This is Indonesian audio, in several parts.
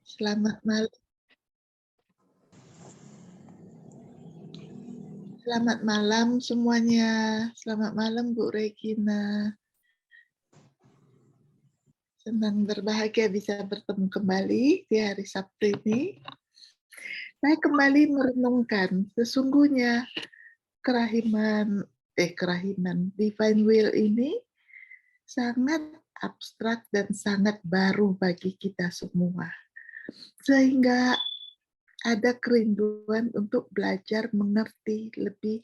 Selamat malam. Selamat malam semuanya. Selamat malam Bu Regina. Senang berbahagia bisa bertemu kembali di hari Sabtu ini. Saya kembali merenungkan sesungguhnya kerahiman Divine Will ini sangat abstrak dan sangat baru bagi kita semua. Sehingga ada kerinduan untuk belajar mengerti lebih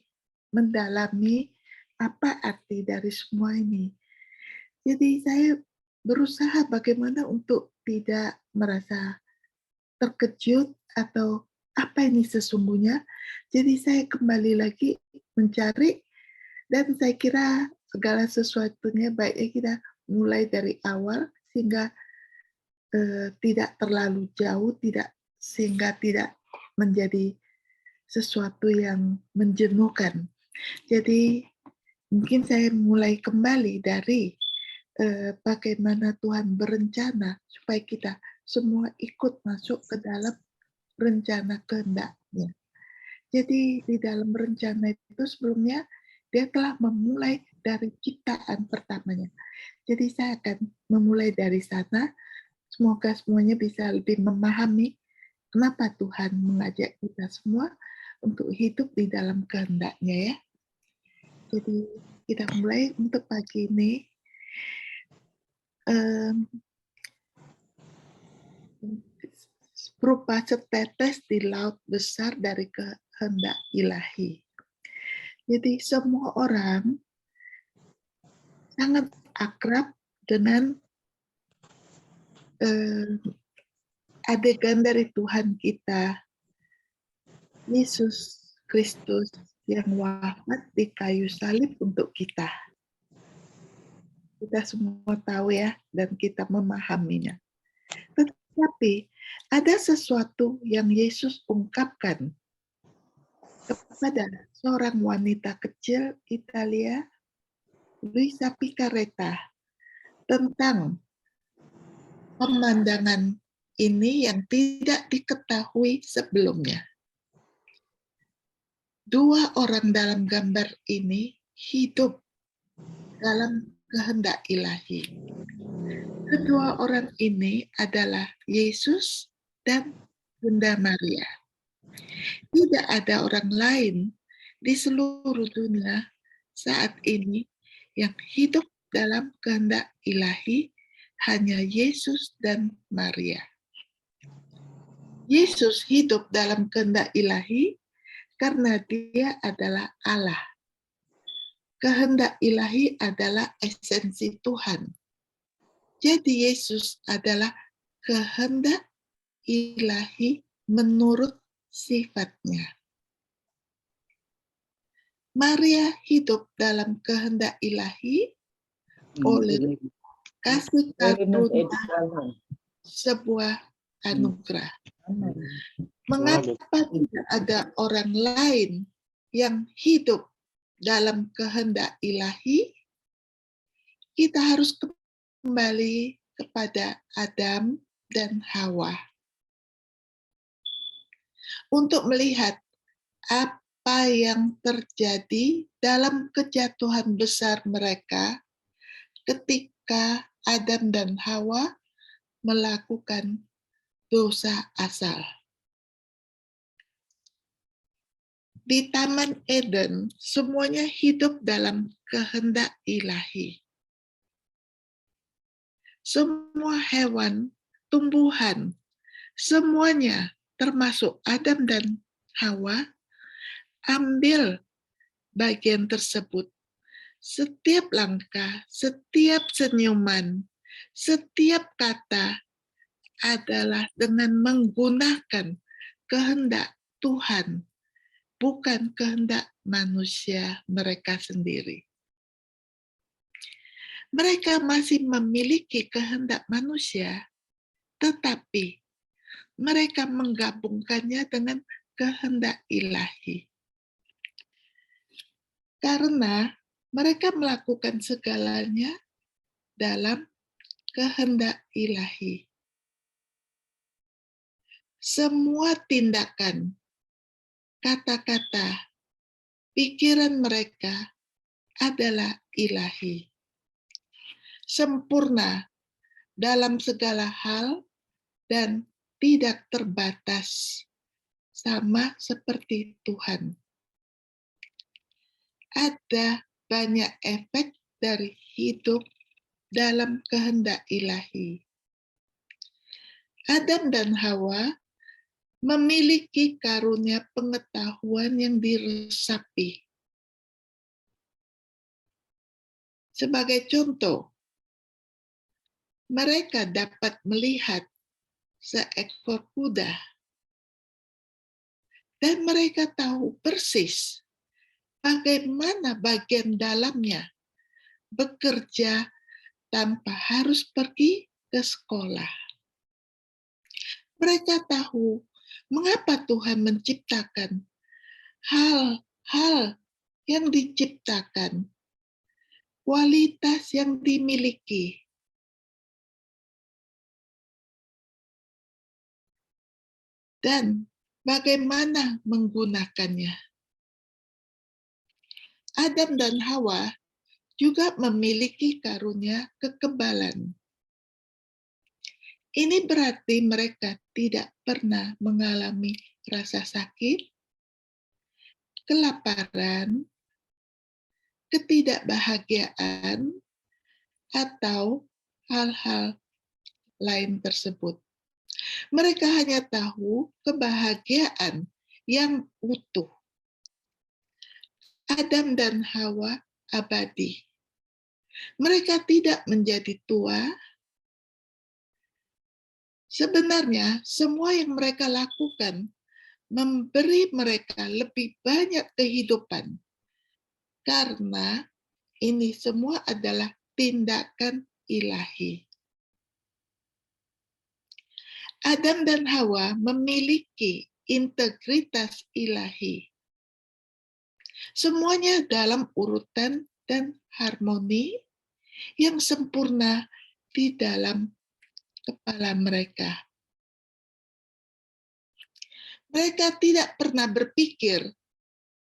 mendalami apa arti dari semua ini. Jadi saya berusaha bagaimana untuk tidak merasa terkejut atau apa ini sesungguhnya. Jadi saya kembali lagi mencari dan saya kira segala sesuatunya baiknya kita mulai dari awal sehingga tidak terlalu jauh, sehingga tidak menjadi sesuatu yang menjenuhkan. Jadi mungkin saya mulai kembali dari bagaimana Tuhan berencana supaya kita semua ikut masuk ke dalam rencana kehendak-Nya. Jadi di dalam rencana itu sebelumnya Dia telah memulai dari ciptaan pertamanya. Jadi saya akan memulai dari sana. Semoga semuanya bisa lebih memahami kenapa Tuhan mengajak kita semua untuk hidup di dalam kehendak-Nya ya. Jadi kita mulai untuk pagi ini. Berupa setetes di laut besar dari kehendak ilahi. Jadi semua orang sangat akrab dengan adegan dari Tuhan kita, Yesus Kristus yang wafat di kayu salib untuk kita. Kita semua tahu ya, dan kita memahaminya. Tetapi ada sesuatu yang Yesus ungkapkan kepada seorang wanita kecil Italia, Luisa Picaretta, tentang pemandangan ini yang tidak diketahui sebelumnya. Dua orang dalam gambar ini hidup dalam kehendak ilahi. Kedua orang ini adalah Yesus dan Bunda Maria. Tidak ada orang lain di seluruh dunia saat ini yang hidup dalam kehendak ilahi, hanya Yesus dan Maria. Yesus hidup dalam kehendak ilahi karena Dia adalah Allah. Kehendak ilahi adalah esensi Tuhan. Jadi Yesus adalah kehendak ilahi menurut sifatnya. Maria hidup dalam kehendak ilahi oleh kasih karunia sebuah anugerah. Mengapa tidak ada orang lain yang hidup dalam kehendak ilahi? Kita harus kembali kepada Adam dan Hawa untuk melihat apa yang terjadi dalam kejatuhan besar mereka ketika Adam dan Hawa melakukan dosa asal. Di Taman Eden, semuanya hidup dalam kehendak ilahi. Semua hewan, tumbuhan, semuanya termasuk Adam dan Hawa ambil bagian tersebut. Setiap langkah, setiap senyuman, setiap kata adalah dengan menggunakan kehendak Tuhan, bukan kehendak manusia mereka sendiri. Mereka masih memiliki kehendak manusia, tetapi mereka menggabungkannya dengan kehendak ilahi. Karena mereka melakukan segalanya dalam kehendak ilahi. semua tindakan, kata-kata, pikiran mereka adalah ilahi. Sempurna dalam segala hal dan tidak terbatas, sama seperti Tuhan. Ada banyak efek dari hidup dalam kehendak ilahi. Adam dan Hawa memiliki karunia pengetahuan yang diresapi. Sebagai contoh, mereka dapat melihat seekor kuda dan mereka tahu persis bagaimana bagian dalamnya bekerja tanpa harus pergi ke sekolah. Mereka tahu mengapa Tuhan menciptakan hal-hal yang diciptakan, kualitas yang dimiliki. Dan bagaimana menggunakannya. Adam dan Hawa juga memiliki karunia kekebalan. Ini berarti mereka tidak pernah mengalami rasa sakit, kelaparan, ketidakbahagiaan, atau hal-hal lain tersebut. Mereka hanya tahu kebahagiaan yang utuh. Adam dan Hawa abadi. Mereka tidak menjadi tua. Sebenarnya, semua yang mereka lakukan memberi mereka lebih banyak kehidupan. Karena ini semua adalah tindakan ilahi. Adam dan Hawa memiliki integritas ilahi. Semuanya dalam urutan dan harmoni yang sempurna di dalam kepala mereka. Mereka tidak pernah berpikir,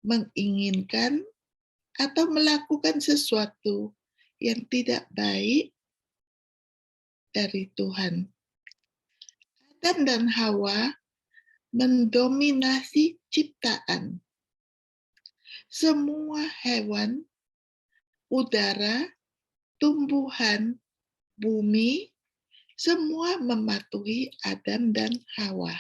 menginginkan, atau melakukan sesuatu yang tidak baik dari Tuhan. Adam dan Hawa mendominasi ciptaan. Semua hewan, udara, tumbuhan, bumi, semua mematuhi Adam dan Hawa.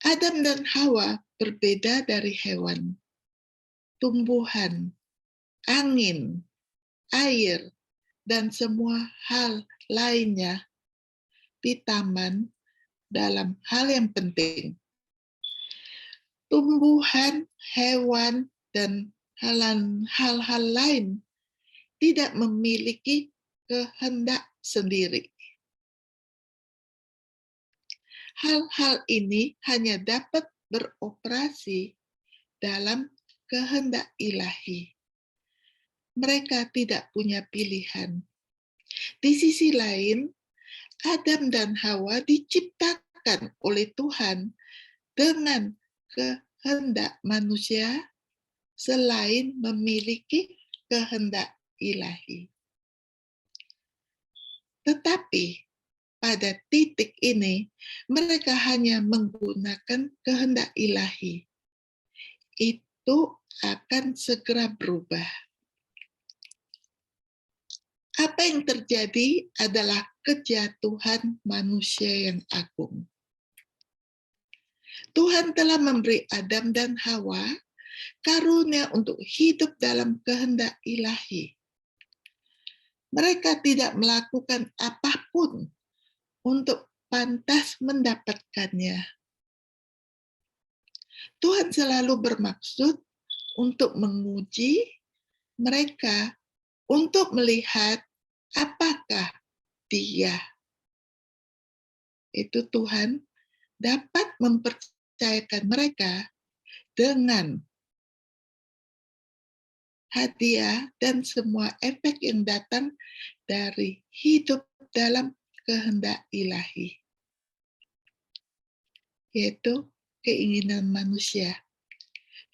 Adam dan Hawa berbeda dari hewan, tumbuhan, angin, air, dan semua hal lainnya di taman dalam hal yang penting. Tumbuhan, hewan, dan hal-hal lain tidak memiliki kehendak sendiri. Hal-hal ini hanya dapat beroperasi dalam kehendak ilahi. Mereka tidak punya pilihan. Di sisi lain, Adam dan Hawa diciptakan oleh Tuhan dengan kehendak manusia selain memiliki kehendak ilahi. Tetapi pada titik ini, mereka hanya menggunakan kehendak ilahi. Itu akan segera berubah. Apa yang terjadi adalah kejatuhan manusia yang agung. Tuhan telah memberi Adam dan Hawa karunia untuk hidup dalam kehendak ilahi. Mereka tidak melakukan apapun untuk pantas mendapatkannya. Tuhan selalu bermaksud untuk menguji mereka, untuk melihat apakah Dia, itu Tuhan, dapat mempercayakan mereka dengan hadiah dan semua efek yang datang dari hidup dalam kehendak ilahi. yaitu keinginan manusia.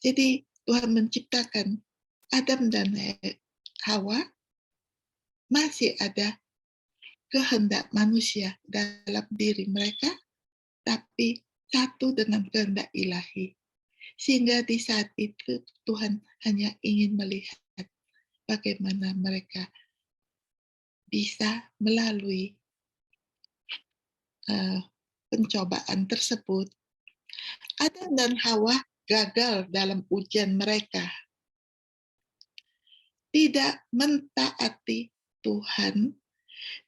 Jadi Tuhan menciptakan Adam dan Hawa, masih ada kehendak manusia dalam diri mereka, tapi satu dengan kehendak ilahi. Sehingga di saat itu Tuhan hanya ingin melihat bagaimana mereka bisa melalui pencobaan tersebut. Adam dan Hawa gagal dalam ujian mereka. Tidak mentaati Tuhan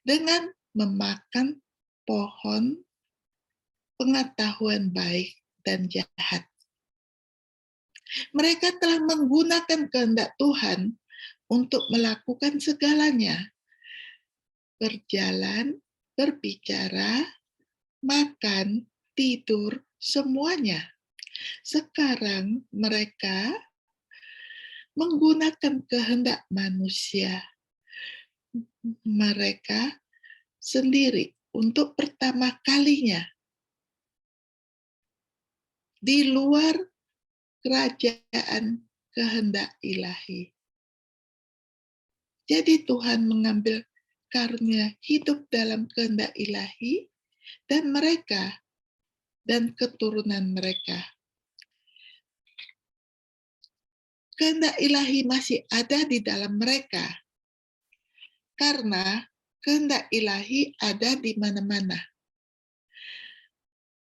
dengan memakan pohon pengetahuan baik dan jahat. Mereka telah menggunakan kehendak Tuhan untuk melakukan segalanya. Berjalan, berbicara, makan, tidur, semuanya. Sekarang mereka menggunakan kehendak manusia mereka sendiri untuk pertama kalinya di luar kerajaan kehendak ilahi. Jadi Tuhan mengambil karunia hidup dalam kehendak ilahi dan mereka dan keturunan mereka. Kehendak ilahi masih ada di dalam mereka karena kehendak ilahi ada di mana-mana.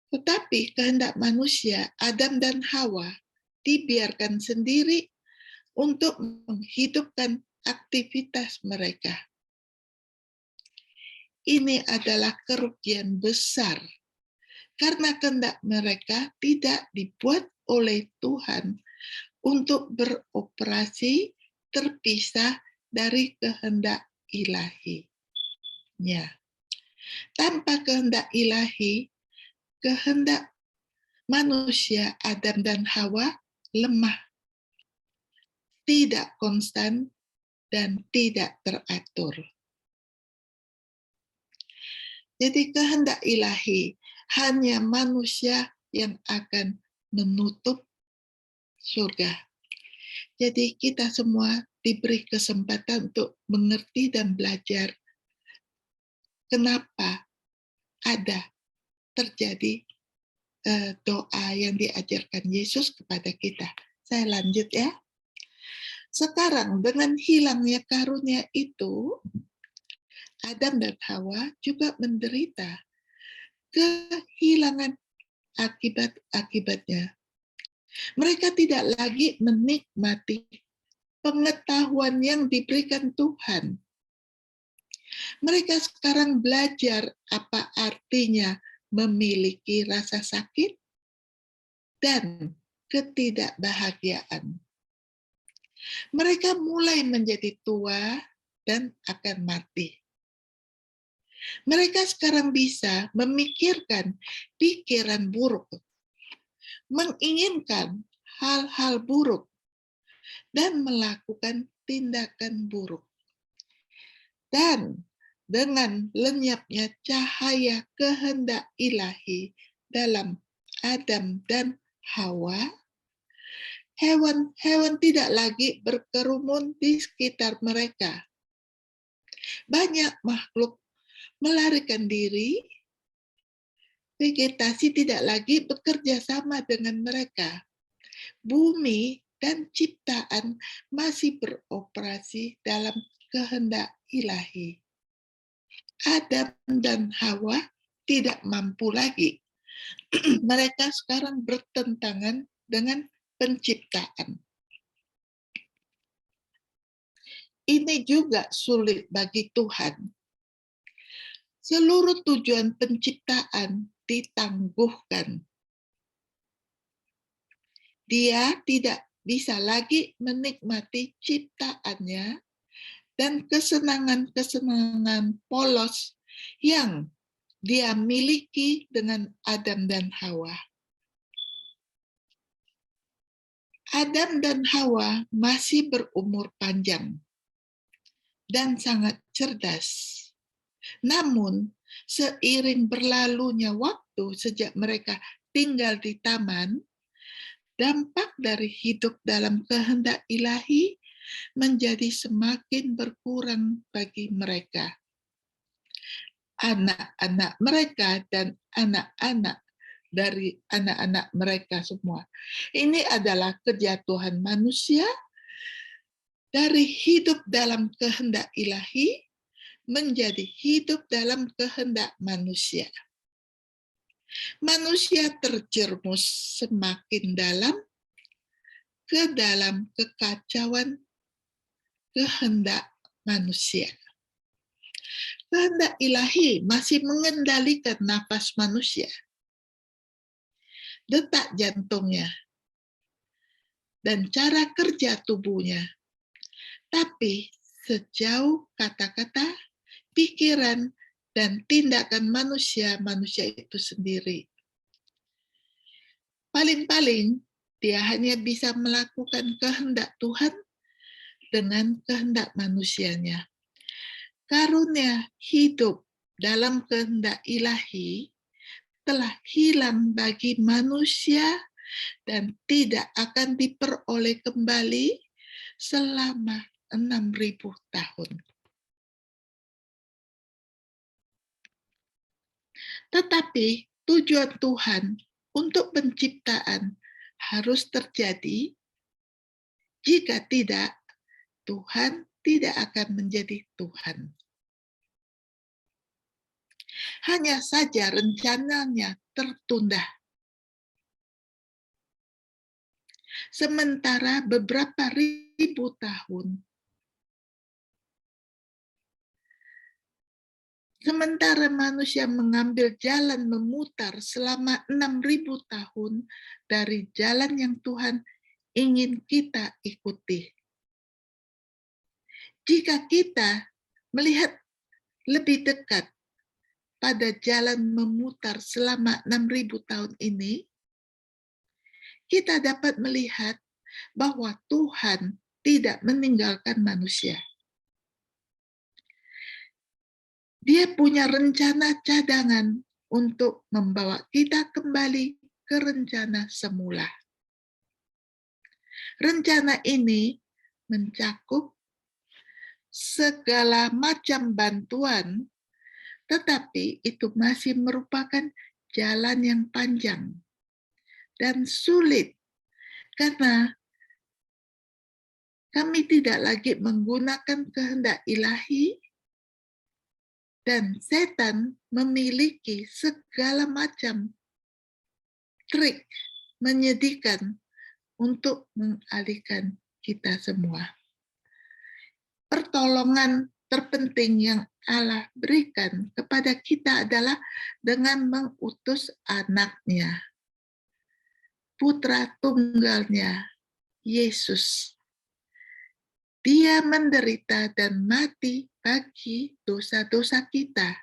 Tetapi kehendak manusia, Adam dan Hawa, dibiarkan sendiri untuk menghidupkan aktivitas mereka. Ini adalah kerugian besar, karena kehendak mereka tidak dibuat oleh Tuhan untuk beroperasi terpisah dari kehendak ilahi-Nya. Tanpa kehendak ilahi, kehendak manusia Adam dan Hawa lemah, tidak konstan, dan tidak teratur. Jadi kehendak ilahi hanya manusia yang akan menutup surga. Jadi kita semua diberi kesempatan untuk mengerti dan belajar kenapa ada terjadi doa yang diajarkan Yesus kepada kita. Saya lanjut ya. Sekarang dengan hilangnya karunia itu, Adam dan Hawa juga menderita kehilangan akibat-akibatnya. Mereka tidak lagi menikmati pengetahuan yang diberikan Tuhan. Mereka sekarang belajar apa artinya memiliki rasa sakit dan ketidakbahagiaan. Mereka mulai menjadi tua dan akan mati. Mereka sekarang bisa memikirkan pikiran buruk, menginginkan hal-hal buruk, dan melakukan tindakan buruk. Dan dengan lenyapnya cahaya kehendak ilahi dalam Adam dan Hawa, hewan-hewan tidak lagi berkerumun di sekitar mereka. Banyak makhluk melarikan diri, vegetasi tidak lagi bekerja sama dengan mereka. Bumi dan ciptaan masih beroperasi dalam kehendak ilahi. Adam dan Hawa tidak mampu lagi. Mereka sekarang bertentangan dengan penciptaan. Ini juga sulit bagi Tuhan. Seluruh tujuan penciptaan ditangguhkan. Dia tidak bisa lagi menikmati ciptaannya dan kesenangan-kesenangan polos yang dia miliki dengan Adam dan Hawa. Adam dan Hawa masih berumur panjang dan sangat cerdas. Namun, seiring berlalunya waktu sejak mereka tinggal di taman, dampak dari hidup dalam kehendak ilahi menjadi semakin berkurang bagi mereka. Anak-anak mereka dan anak-anak dari anak-anak mereka semua. Ini adalah kejatuhan manusia dari hidup dalam kehendak ilahi menjadi hidup dalam kehendak manusia. Manusia terjerumus semakin dalam ke dalam kekacauan kehendak manusia. Kehendak ilahi masih mengendalikan nafas manusia, detak jantungnya, dan cara kerja tubuhnya. Tapi sejauh kata-kata, pikiran, dan tindakan manusia itu sendiri. Paling-paling dia hanya bisa melakukan kehendak Tuhan dengan kehendak manusianya. Karunia hidup dalam kehendak ilahi telah hilang bagi manusia dan tidak akan diperoleh kembali selama 6.000 tahun. Tetapi tujuan Tuhan untuk penciptaan harus terjadi. Jika tidak, Tuhan tidak akan menjadi Tuhan. Hanya saja rencananya tertunda. Sementara beberapa ribu tahun, sementara manusia mengambil jalan memutar selama 6.000 tahun dari jalan yang Tuhan ingin kita ikuti. Jika kita melihat lebih dekat pada jalan memutar selama 6.000 tahun ini, kita dapat melihat bahwa Tuhan tidak meninggalkan manusia. Dia punya rencana cadangan untuk membawa kita kembali ke rencana semula. Rencana ini mencakup segala macam bantuan, tetapi itu masih merupakan jalan yang panjang dan sulit karena kami tidak lagi menggunakan kehendak ilahi dan setan memiliki segala macam trik menyedihkan untuk mengalihkan kita semua. Pertolongan terpenting yang Allah berikan kepada kita adalah dengan mengutus anaknya, putra tunggalnya, Yesus. Dia menderita dan mati bagi dosa-dosa kita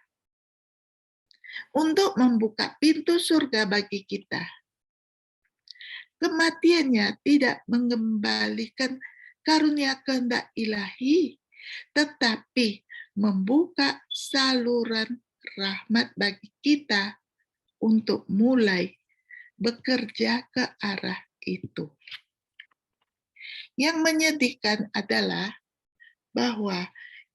untuk membuka pintu surga bagi kita. Kematiannya tidak mengembalikan karunia kehendak ilahi, tetapi membuka saluran rahmat bagi kita untuk mulai bekerja ke arah itu. Yang menyedihkan adalah bahwa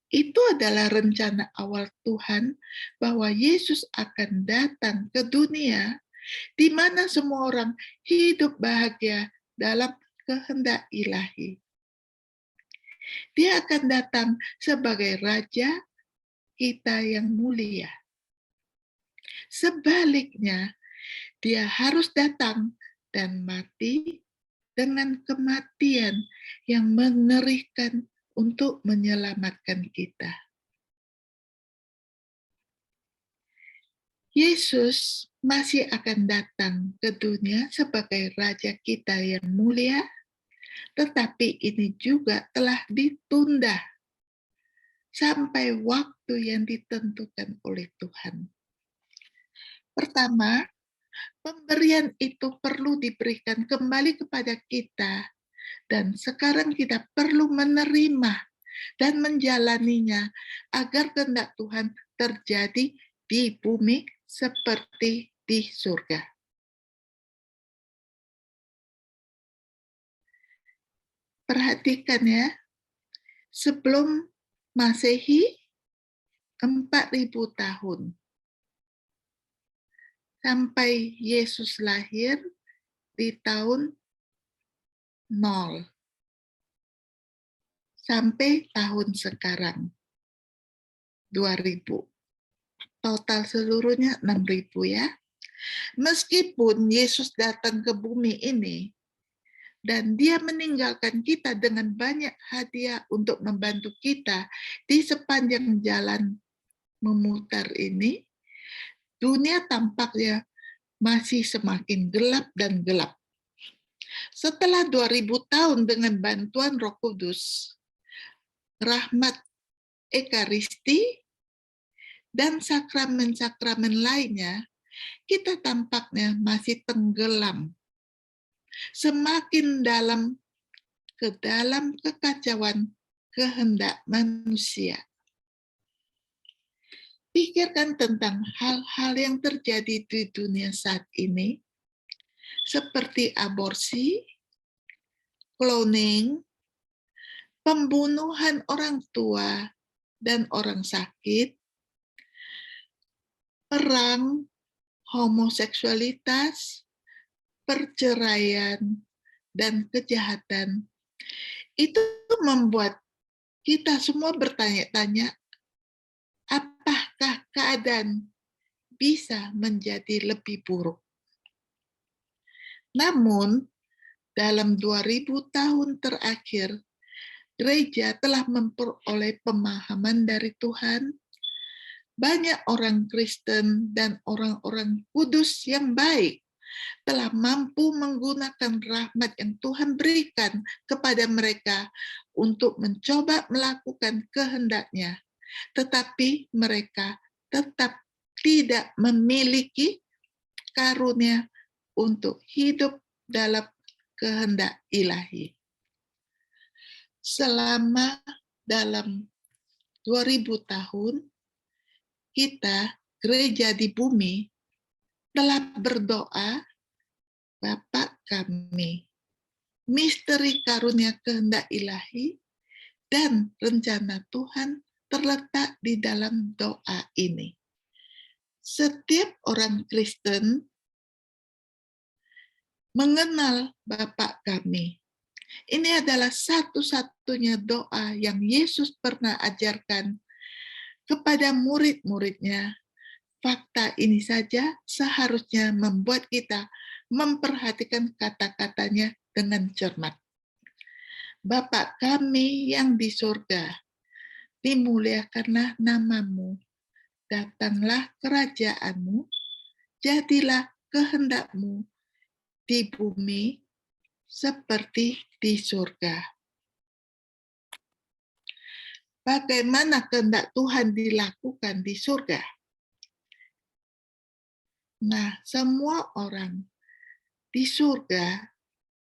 itu adalah rencana awal Tuhan bahwa Yesus akan datang ke dunia di mana semua orang hidup bahagia dalam kehendak ilahi. Dia akan datang sebagai Raja kita yang mulia. Sebaliknya, dia harus datang dan mati dengan kematian yang mengerikan untuk menyelamatkan kita. Yesus masih akan datang ke dunia sebagai Raja kita yang mulia, tetapi ini juga telah ditunda sampai waktu yang ditentukan oleh Tuhan. Pertama, pemberian itu perlu diberikan kembali kepada kita, dan sekarang kita perlu menerima dan menjalaninya agar kehendak Tuhan terjadi di bumi seperti di surga. Perhatikan ya, sebelum Masehi 4.000 tahun sampai Yesus lahir di tahun 0 sampai tahun sekarang 2000. Total seluruhnya 6.000 ya. Meskipun Yesus datang ke bumi ini dan dia meninggalkan kita dengan banyak hadiah untuk membantu kita di sepanjang jalan memutar ini, dunia tampaknya masih semakin gelap dan gelap. Setelah 2000 tahun dengan bantuan Roh Kudus, rahmat Ekaristi, dan sakramen-sakramen lainnya, kita tampaknya masih tenggelam semakin dalam ke dalam kekacauan kehendak manusia. Pikirkan tentang hal-hal yang terjadi di dunia saat ini, seperti aborsi, cloning, pembunuhan orang tua dan orang sakit, perang, homoseksualitas, perceraian, dan kejahatan. Itu membuat kita semua bertanya-tanya, apakah keadaan bisa menjadi lebih buruk? Namun, dalam 2000 tahun terakhir, gereja telah memperoleh pemahaman dari Tuhan. Banyak orang Kristen dan orang-orang kudus yang baik telah mampu menggunakan rahmat yang Tuhan berikan kepada mereka untuk mencoba melakukan kehendak-Nya, tetapi mereka tetap tidak memiliki karunia untuk hidup dalam kehendak ilahi. Selama dalam 2000 tahun, kita, gereja di bumi, telah berdoa, Bapa kami, misteri karunia kehendak ilahi dan rencana Tuhan terletak di dalam doa ini. Setiap orang Kristen mengenal Bapa kami. Ini adalah satu-satunya doa yang Yesus pernah ajarkan kepada murid-muridnya. Fakta ini saja seharusnya membuat kita memperhatikan kata-katanya dengan cermat. Bapa kami yang di surga, dimuliakanlah namamu, datanglah kerajaanmu, jadilah kehendakmu di bumi seperti di surga. Bagaimana kehendak Tuhan dilakukan di surga? Nah, semua orang di surga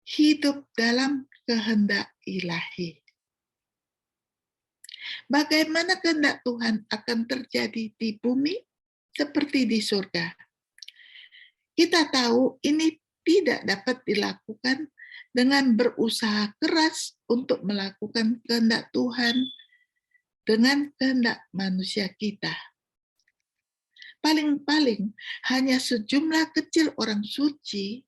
hidup dalam kehendak ilahi. Bagaimana kehendak Tuhan akan terjadi di bumi seperti di surga? Kita tahu ini tidak dapat dilakukan dengan berusaha keras untuk melakukan kehendak Tuhan dengan kehendak manusia kita. Paling-paling hanya sejumlah kecil orang suci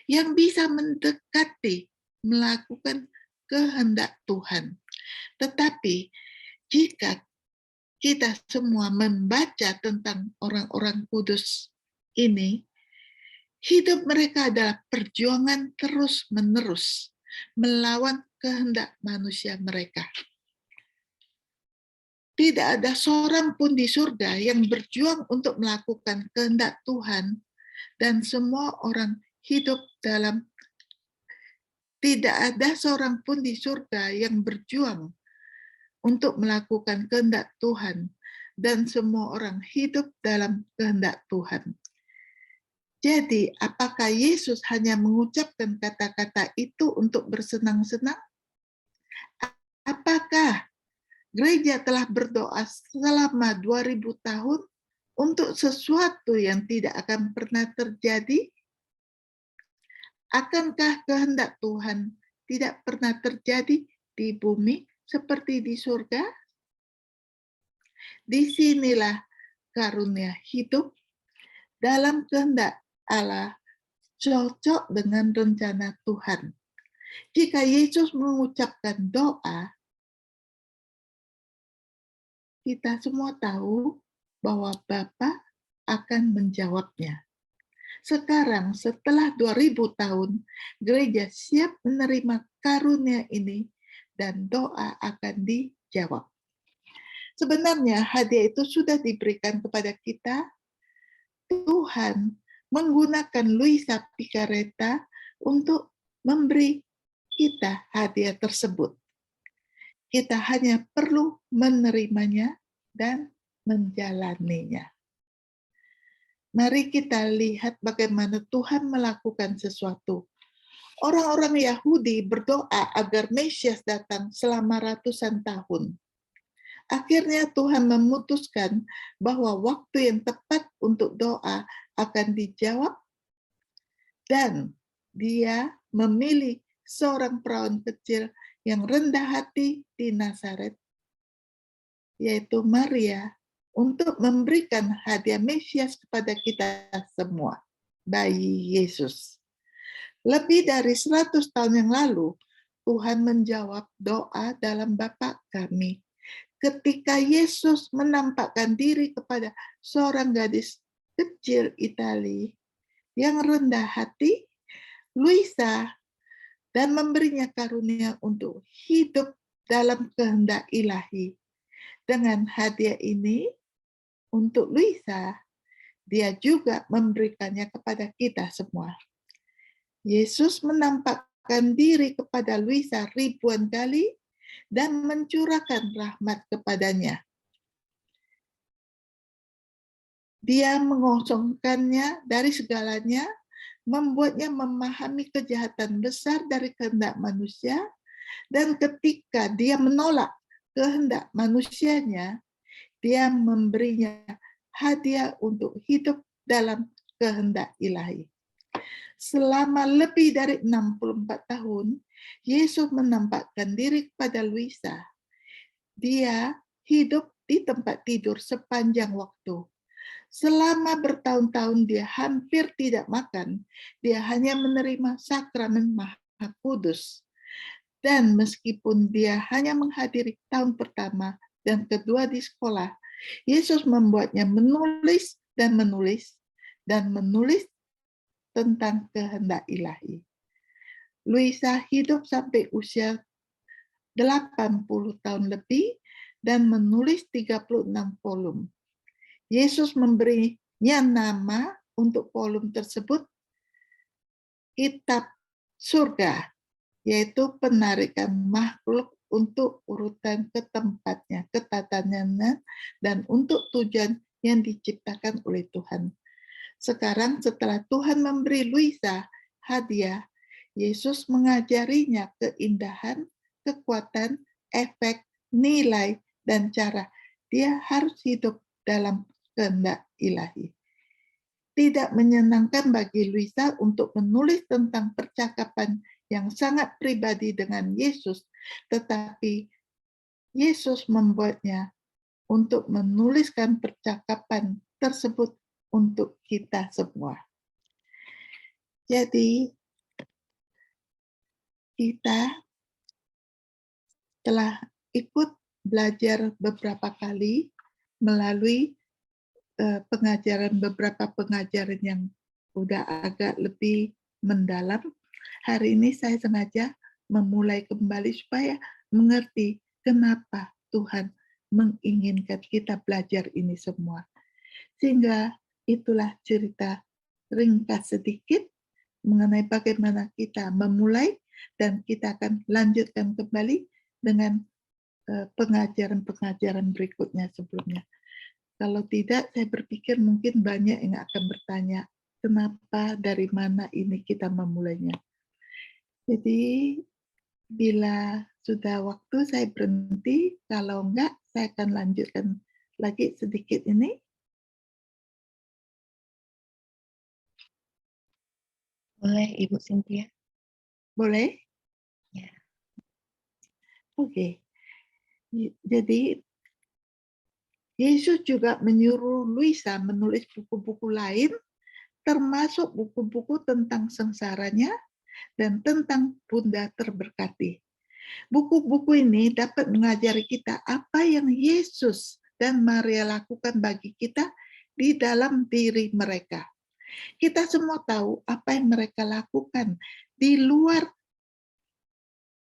yang bisa mendekati melakukan kehendak Tuhan. Tetapi jika kita semua membaca tentang orang-orang kudus ini, hidup mereka adalah perjuangan terus-menerus melawan kehendak manusia mereka. Tidak ada seorang pun di surga yang berjuang untuk melakukan kehendak Tuhan, dan semua orang hidup dalam. Tidak ada seorang pun di surga yang berjuang untuk melakukan kehendak Tuhan, dan semua orang hidup dalam kehendak Tuhan. Jadi, apakah Yesus hanya mengucapkan kata-kata itu untuk bersenang-senang? Apakah gereja telah berdoa selama 2000 tahun untuk sesuatu yang tidak akan pernah terjadi? Akankah kehendak Tuhan tidak pernah terjadi di bumi seperti di surga? Disinilah karunia hidup dalam kehendak Allah cocok dengan rencana Tuhan. Jika Yesus mengucapkan doa, kita semua tahu bahwa Bapa akan menjawabnya. Sekarang setelah 2000 tahun, gereja siap menerima karunia ini dan doa akan dijawab. Sebenarnya hadiah itu sudah diberikan kepada kita. Tuhan menggunakan Luisa Picareta untuk memberi kita hadiah tersebut. Kita hanya perlu menerimanya dan menjalaninya. Mari kita lihat bagaimana Tuhan melakukan sesuatu. Orang-orang Yahudi berdoa agar Mesias datang selama ratusan tahun. Akhirnya Tuhan memutuskan bahwa waktu yang tepat untuk doa akan dijawab dan Dia memilih seorang perawan kecil yang rendah hati di Nazaret, yaitu Maria, untuk memberikan hadiah Mesias kepada kita semua, bayi Yesus. Lebih dari 100 tahun yang lalu, Tuhan menjawab doa dalam Bapa kami. Ketika Yesus menampakkan diri kepada seorang gadis kecil Itali yang rendah hati, Luisa, dan memberinya karunia untuk hidup dalam kehendak ilahi. Dengan hadiah ini, untuk Luisa, dia juga memberikannya kepada kita semua. Yesus menampakkan diri kepada Luisa ribuan kali dan mencurahkan rahmat kepadanya. Dia mengosongkannya dari segalanya, membuatnya memahami kejahatan besar dari kehendak manusia, dan ketika dia menolak kehendak manusianya, dia memberinya hadiah untuk hidup dalam kehendak ilahi. Selama lebih dari 64 tahun, Yesus menampakkan diri kepada Luisa. Dia hidup di tempat tidur sepanjang waktu. Selama bertahun-tahun dia hampir tidak makan, dia hanya menerima sakramen Maha Kudus. Dan meskipun dia hanya menghadiri tahun pertama dan kedua di sekolah, Yesus membuatnya menulis dan menulis tentang kehendak ilahi. Luisa hidup sampai usia 80 tahun lebih dan menulis 36 kolom. Yesus memberinya nama untuk kolom tersebut Kitab Surga, yaitu penarikan makhluk untuk urutan ke tempatnya, ketatanan, dan untuk tujuan yang diciptakan oleh Tuhan. Sekarang setelah Tuhan memberi Luisa hadiah, Yesus mengajarinya keindahan, kekuatan, efek, nilai, dan cara dia harus hidup dalam kehendak ilahi. Tidak menyenangkan bagi Luisa untuk menulis tentang percakapan yang sangat pribadi dengan Yesus, tetapi Yesus membuatnya untuk menuliskan percakapan tersebut untuk kita semua. Jadi, kita telah ikut belajar beberapa kali melalui beberapa pengajaran yang udah agak lebih mendalam. Hari ini saya sengaja memulai kembali supaya mengerti kenapa Tuhan menginginkan kita belajar ini semua. Sehingga itulah cerita ringkas sedikit mengenai bagaimana kita memulai, dan kita akan lanjutkan kembali dengan pengajaran-pengajaran berikutnya sebelumnya. Kalau tidak, saya berpikir mungkin banyak yang akan bertanya, kenapa, dari mana ini kita memulainya. Jadi, bila sudah waktu saya berhenti, kalau enggak, saya akan lanjutkan lagi sedikit ini. Boleh, Ibu Cynthia? Boleh? Ya. Oke, jadi Yesus juga menyuruh Luisa menulis buku-buku lain, termasuk buku-buku tentang sengsaranya dan tentang Bunda terberkati. Buku-buku ini dapat mengajari kita apa yang Yesus dan Maria lakukan bagi kita di dalam diri mereka. Kita semua tahu apa yang mereka lakukan di luar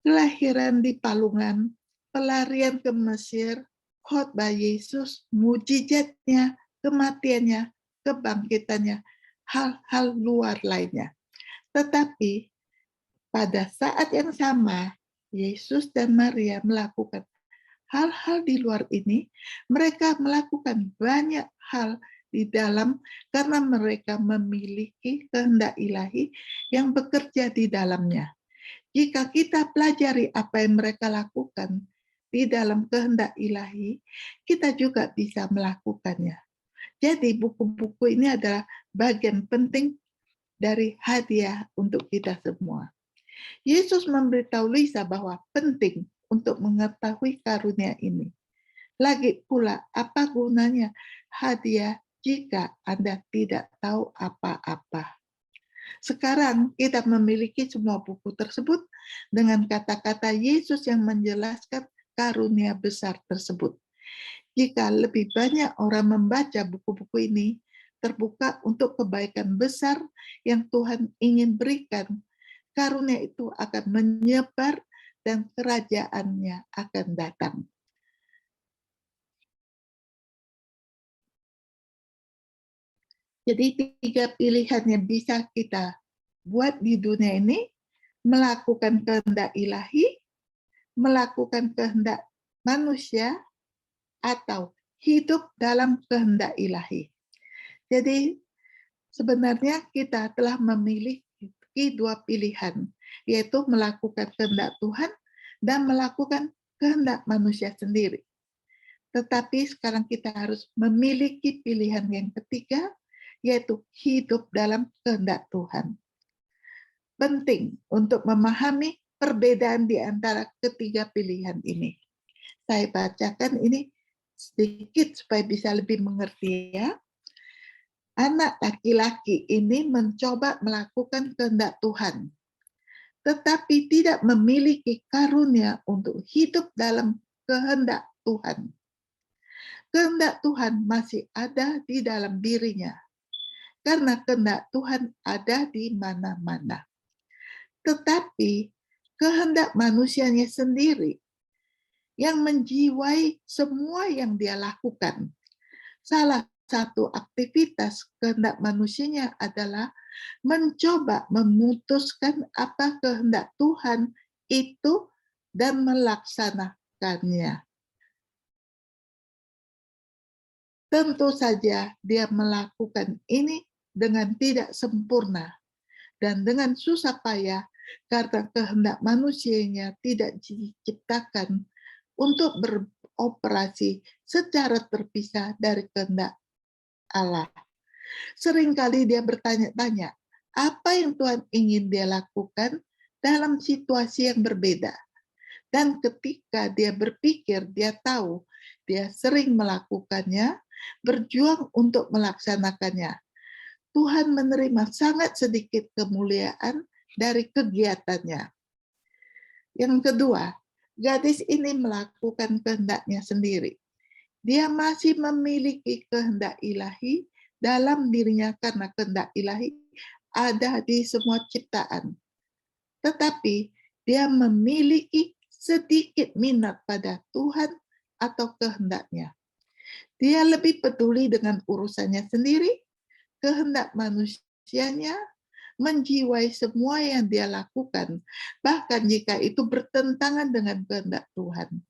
kelahiran di palungan, pelarian ke Mesir, khotbah Yesus, mujizatnya, kematiannya, kebangkitannya, hal-hal luar lainnya. Tetapi pada saat yang sama, Yesus dan Maria melakukan hal-hal di luar ini. Mereka melakukan banyak hal di dalam karena mereka memiliki kehendak ilahi yang bekerja di dalamnya. Jika kita pelajari apa yang mereka lakukan di dalam kehendak ilahi, kita juga bisa melakukannya. Jadi buku-buku ini adalah bagian penting dari hadiah untuk kita semua. Yesus memberitahu Luisa bahwa penting untuk mengetahui karunia ini. Lagi pula, apa gunanya hadiah jika Anda tidak tahu apa-apa? Sekarang kita memiliki semua buku tersebut dengan kata-kata Yesus yang menjelaskan karunia besar tersebut. Jika lebih banyak orang membaca buku-buku ini, terbuka untuk kebaikan besar yang Tuhan ingin berikan, karunia itu akan menyebar dan kerajaannya akan datang. Jadi 3 pilihan yang bisa kita buat di dunia ini, melakukan kehendak ilahi, melakukan kehendak manusia, atau hidup dalam kehendak ilahi. Jadi sebenarnya kita telah memiliki 2 pilihan, yaitu melakukan kehendak Tuhan dan melakukan kehendak manusia sendiri. Tetapi sekarang kita harus memiliki pilihan yang ketiga, yaitu hidup dalam kehendak Tuhan. Penting untuk memahami perbedaan di antara ketiga pilihan ini. Saya bacakan ini sedikit supaya bisa lebih mengerti ya. Anak laki-laki ini mencoba melakukan kehendak Tuhan, tetapi tidak memiliki karunia untuk hidup dalam kehendak Tuhan. Kehendak Tuhan masih ada di dalam dirinya, karena kehendak Tuhan ada di mana-mana. Tetapi kehendak manusianya sendiri yang menjiwai semua yang dia lakukan. Salah satu aktivitas kehendak manusianya adalah mencoba memutuskan apa kehendak Tuhan itu dan melaksanakannya. Tentu saja dia melakukan ini dengan tidak sempurna dan dengan susah payah karena kehendak manusianya tidak diciptakan untuk beroperasi secara terpisah dari kehendak Allah. Seringkali dia bertanya-tanya, apa yang Tuhan ingin dia lakukan dalam situasi yang berbeda. Dan ketika dia berpikir, dia tahu, dia sering melakukannya, berjuang untuk melaksanakannya. Tuhan menerima sangat sedikit kemuliaan dari kegiatannya. Yang kedua, gadis ini melakukan kehendaknya sendiri. Dia masih memiliki kehendak ilahi dalam dirinya karena kehendak ilahi ada di semua ciptaan. Tetapi dia memiliki sedikit minat pada Tuhan atau kehendaknya. Dia lebih peduli dengan urusannya sendiri, kehendak manusianya, menjiwai semua yang dia lakukan, bahkan jika itu bertentangan dengan kehendak Tuhan.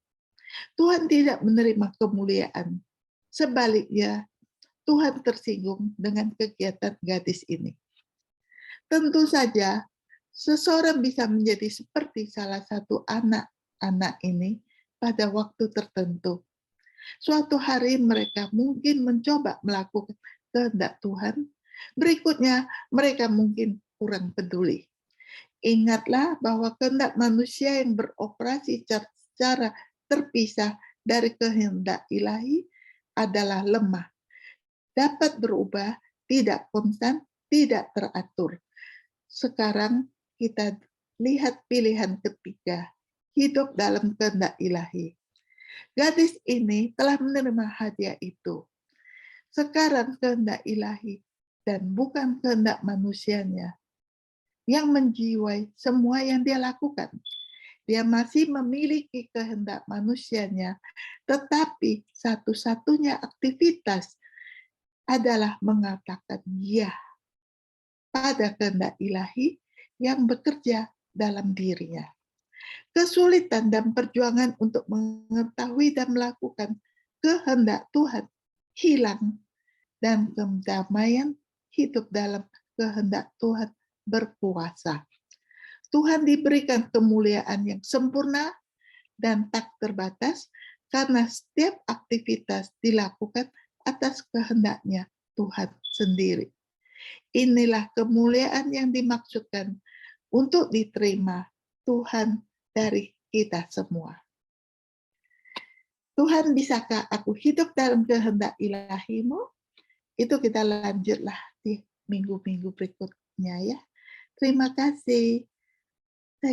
Tuhan tidak menerima kemuliaan. Sebaliknya, Tuhan tersinggung dengan kegiatan gadis ini. Tentu saja, seseorang bisa menjadi seperti salah satu anak-anak ini pada waktu tertentu. Suatu hari mereka mungkin mencoba melakukan kehendak Tuhan, berikutnya mereka mungkin kurang peduli. Ingatlah bahwa kehendak manusia yang beroperasi secara terpisah dari kehendak ilahi adalah lemah, dapat berubah, tidak konstan, tidak teratur. Sekarang kita lihat pilihan ketiga, hidup dalam kehendak ilahi. Gadis ini telah menerima hadiah itu. Sekarang kehendak ilahi dan bukan kehendak manusianya yang menjiwai semua yang dia lakukan. Dia masih memiliki kehendak manusianya, tetapi satu-satunya aktivitas adalah mengatakan ya pada kehendak ilahi yang bekerja dalam dirinya. Kesulitan dan perjuangan untuk mengetahui dan melakukan kehendak Tuhan hilang, dan kedamaian hidup dalam kehendak Tuhan berkuasa. Tuhan diberikan kemuliaan yang sempurna dan tak terbatas karena setiap aktivitas dilakukan atas kehendaknya Tuhan sendiri. Inilah kemuliaan yang dimaksudkan untuk diterima Tuhan dari kita semua. Tuhan, bisakah aku hidup dalam kehendak ilahi-Mu? Itu kita lanjutlah di minggu-minggu berikutnya ya. Terima kasih.